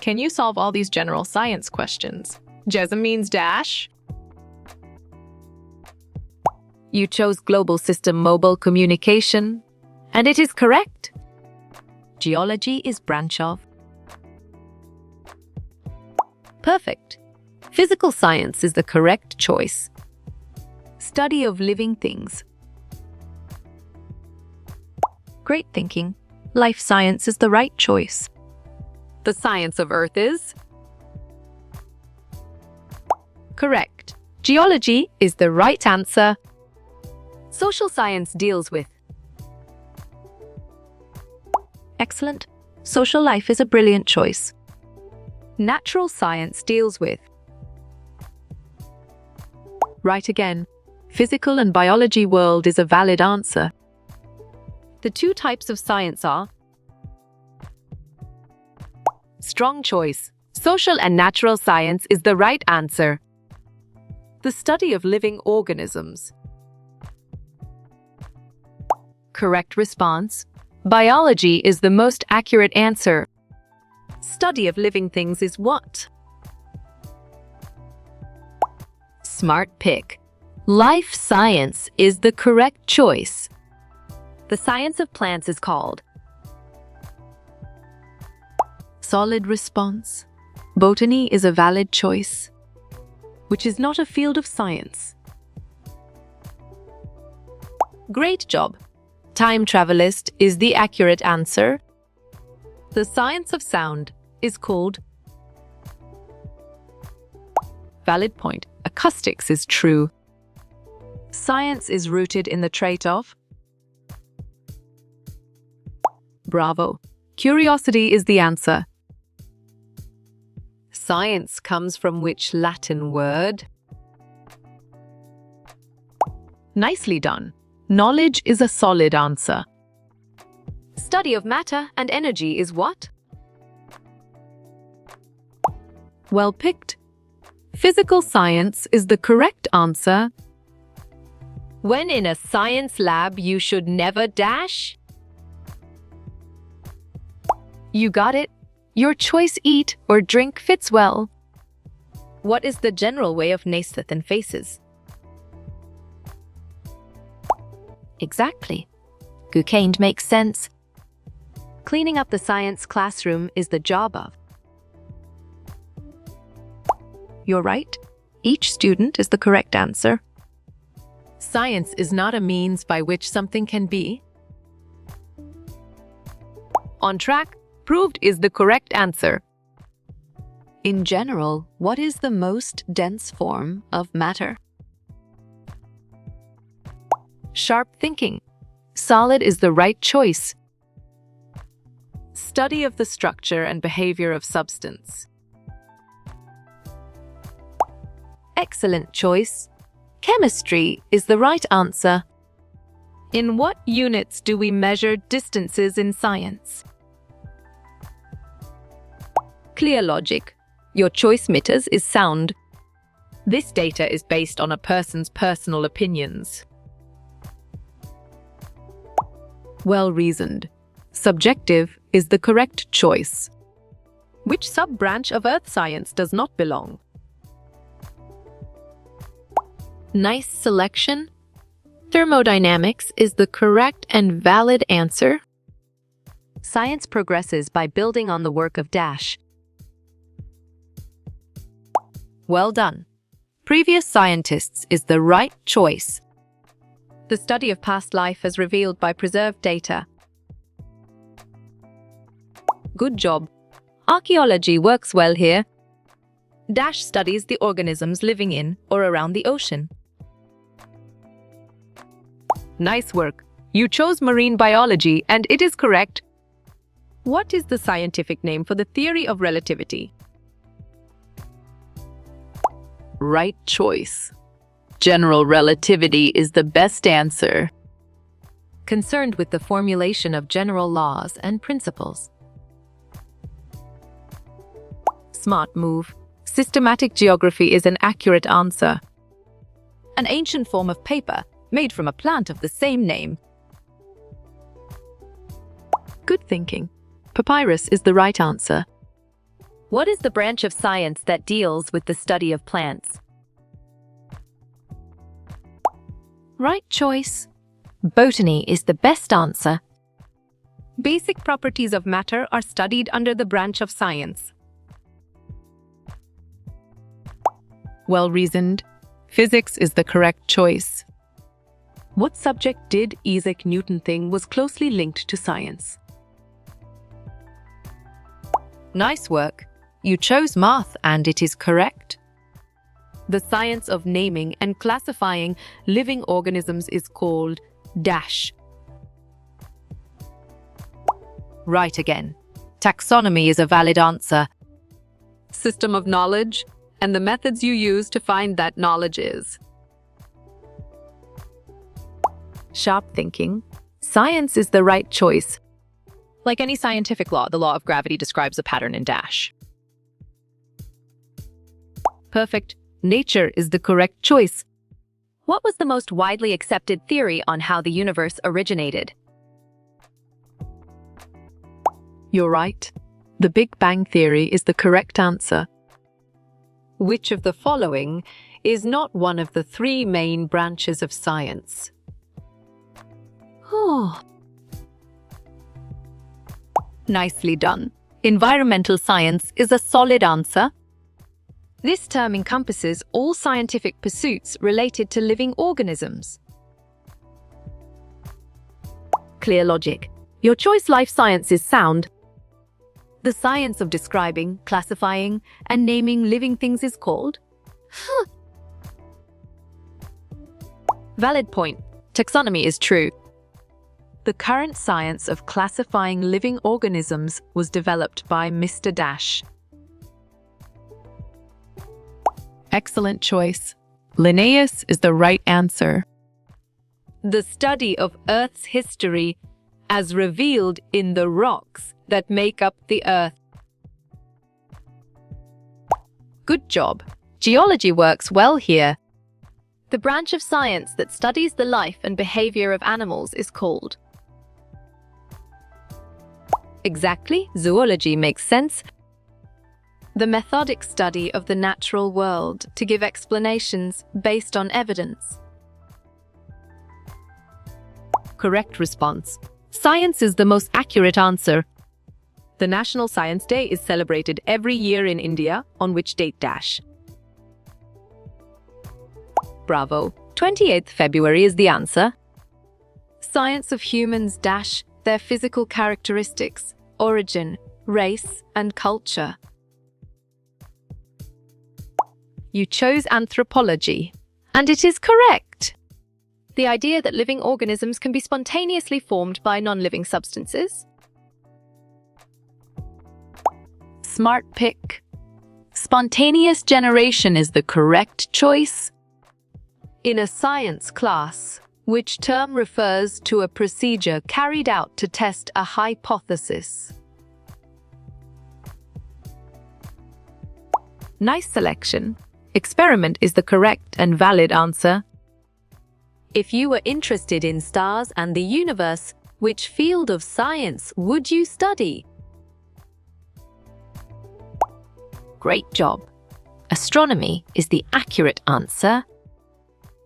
Can you solve all these general science questions? JESM means dash. You chose Global System Mobile Communication, and it is correct. Geology is branch of. Perfect. Physical science is the correct choice. Study of living things. Great thinking. Life science is the right choice. The science of Earth is correct. Geology is the right answer. Social science deals with. Excellent. Social life is a brilliant choice. Natural science deals with. Right again. Physical and biology world is a valid answer. The two types of science are strong choice. Social and natural science is the right answer. The study of living organisms. Correct response. Biology is the most accurate answer. Study of living things is what? Smart pick. Life science is the correct choice. The science of plants is called solid response. Botany is a valid choice, which is not a field of science. Great job. Time travelist is the accurate answer. The science of sound is called valid point. Acoustics is true. Science is rooted in the trait of bravo. Curiosity is the answer. Science comes from which Latin word? Nicely done. Knowledge is a solid answer. Study of matter and energy is what? Well picked. Physical science is the correct answer. When in a science lab, you should never dash. You got it. Your choice eat or drink fits well. What is the general way of Naismith and faces? Exactly. Gucaind makes sense. Cleaning up the science classroom is the job of. You're right. Each student is the correct answer. Science is not a means by which something can be. On track. Proved is the correct answer. In general, what is the most dense form of matter? Sharp thinking. Solid is the right choice. Study of the structure and behavior of substance. Excellent choice. Chemistry is the right answer. In what units do we measure distances in science? Clear logic. Your choice meters is sound. This data is based on a person's personal opinions. Well reasoned. Subjective is the correct choice. Which sub-branch of earth science does not belong? Nice selection. Thermodynamics is the correct and valid answer. Science progresses by building on the work of dash. Well done. Previous scientists is the right choice. The study of past life as revealed by preserved data. Good job. Archaeology works well here. Dash studies the organisms living in or around the ocean. Nice work. You chose marine biology and it is correct. What is the scientific name for the theory of relativity? Right choice. General relativity is the best answer. Concerned with the formulation of general laws and principles. Smart move. Systematic geography is an accurate answer. An ancient form of paper made from a plant of the same name. Good thinking. Papyrus is the right answer. What is the branch of science that deals with the study of plants? Right choice. Botany is the best answer. Basic properties of matter are studied under the branch of science. Well reasoned. Physics is the correct choice. What subject did Isaac Newton think was closely linked to science? Nice work. You chose math and it is correct. The science of naming and classifying living organisms is called dash. Right again. Taxonomy is a valid answer. System of knowledge and the methods you use to find that knowledge is. Sharp thinking. Science is the right choice. Like any scientific law, the law of gravity describes a pattern in dash. Perfect. Nature is the correct choice. What was the most widely accepted theory on how the universe originated? You're right. The Big Bang Theory is the correct answer. Which of the following is not one of the three main branches of science? Oh. Nicely done. Environmental science is a solid answer. This term encompasses all scientific pursuits related to living organisms. Clear logic. Your choice life science is sound. The science of describing, classifying, and naming living things is called? Valid point. Taxonomy is true. The current science of classifying living organisms was developed by Mr. Dash. Excellent choice. Linnaeus is the right answer. The study of Earth's history as revealed in the rocks that make up the Earth. Good job. Geology works well here. The branch of science that studies the life and behavior of animals is called? Exactly. Zoology makes sense. The methodic study of the natural world to give explanations based on evidence. Correct response. Science is the most accurate answer. The National Science Day is celebrated every year in India, on which date dash? Bravo. 28th February is the answer. Science of humans dash their physical characteristics, origin, race, and culture. You chose anthropology, and it is correct. The idea that living organisms can be spontaneously formed by non-living substances. Smart pick. Spontaneous generation is the correct choice. In a science class, which term refers to a procedure carried out to test a hypothesis? Nice selection. Experiment is the correct and valid answer. If you were interested in stars and the universe, which field of science would you study? Great job. Astronomy is the accurate answer.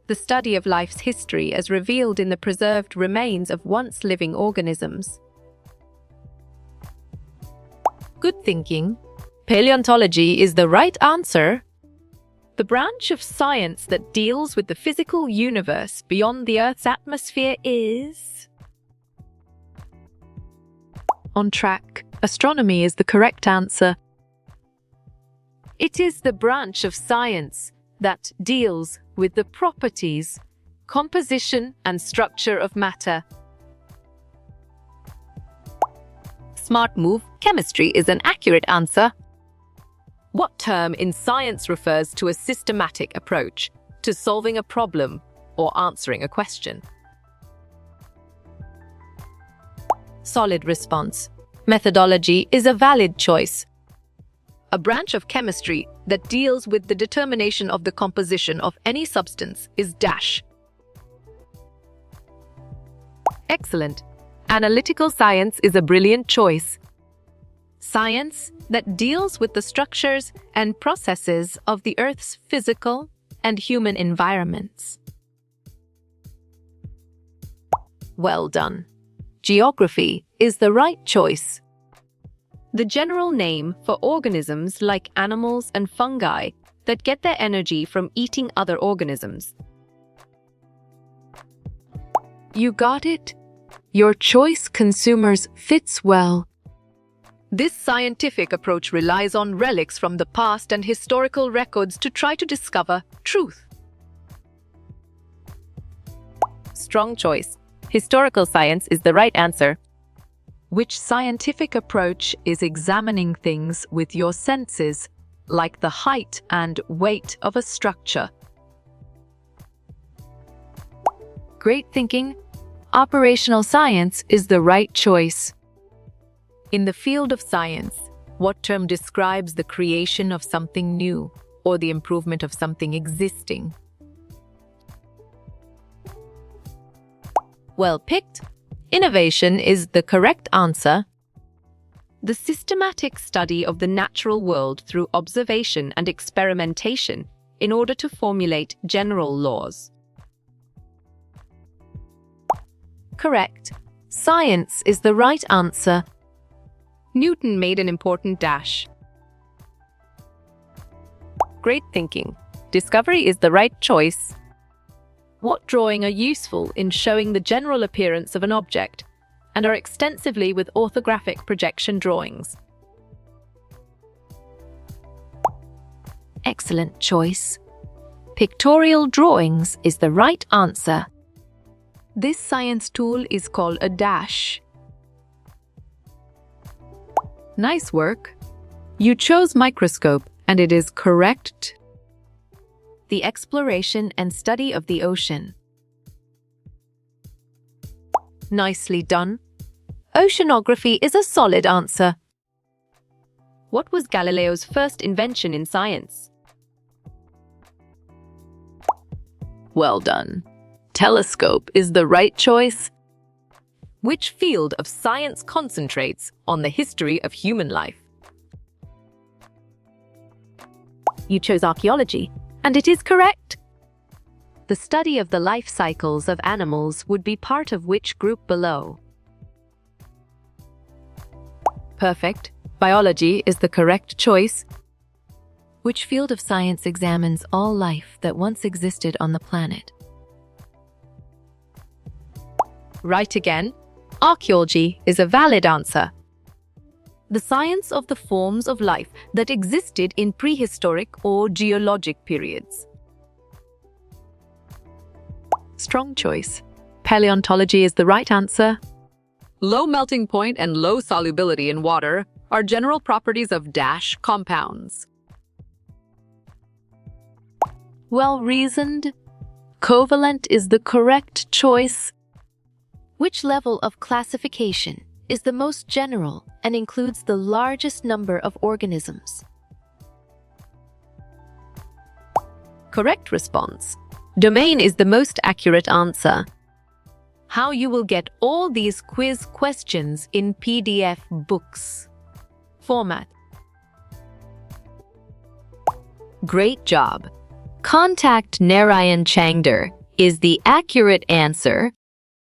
The study of life's history as revealed in the preserved remains of once living organisms. Good thinking. Paleontology is the right answer. The branch of science that deals with the physical universe beyond the Earth's atmosphere is... On track. Astronomy is the correct answer. It is the branch of science that deals with the properties, composition, and structure of matter. Smart move. Chemistry is an accurate answer. What term in science refers to a systematic approach to solving a problem or answering a question? Solid response. Methodology is a valid choice. A branch of chemistry that deals with the determination of the composition of any substance is dash. Excellent. Analytical science is a brilliant choice. Science that deals with the structures and processes of the Earth's physical and human environments. Well done. Geography is the right choice. The general name for organisms like animals and fungi that get their energy from eating other organisms. You got it? Your choice, consumers, fits well. This scientific approach relies on relics from the past and historical records to try to discover truth. Strong choice. Historical science is the right answer. Which scientific approach is examining things with your senses, like the height and weight of a structure? Great thinking. Operational science is the right choice. In the field of science, what term describes the creation of something new or the improvement of something existing? Well picked. Innovation is the correct answer. The systematic study of the natural world through observation and experimentation in order to formulate general laws. Correct. Science is the right answer. Newton made an important dash. Great thinking. Discovery is the right choice. What drawing are useful in showing the general appearance of an object and are extensively with orthographic projection drawings? Excellent choice. Pictorial drawings is the right answer. This science tool is called a dash. Nice work. You chose microscope, and it is correct. The exploration and study of the ocean. Nicely done. Oceanography is a solid answer. What was Galileo's first invention in science? Well done. Telescope is the right choice. Which field of science concentrates on the history of human life? You chose archaeology, and it is correct. The study of the life cycles of animals would be part of which group below? Perfect. Biology is the correct choice. Which field of science examines all life that once existed on the planet? Right again. Archaeology is a valid answer. The science of the forms of life that existed in prehistoric or geologic periods. Strong choice. Paleontology is the right answer. Low melting point and low solubility in water are general properties of dash compounds. Well reasoned. Covalent is the correct choice. Which level of classification is the most general and includes the largest number of organisms? Correct response. Domain is the most accurate answer. How you will get all these quiz questions in PDF books. Format. Great job. Contact Narayan Changder is the accurate answer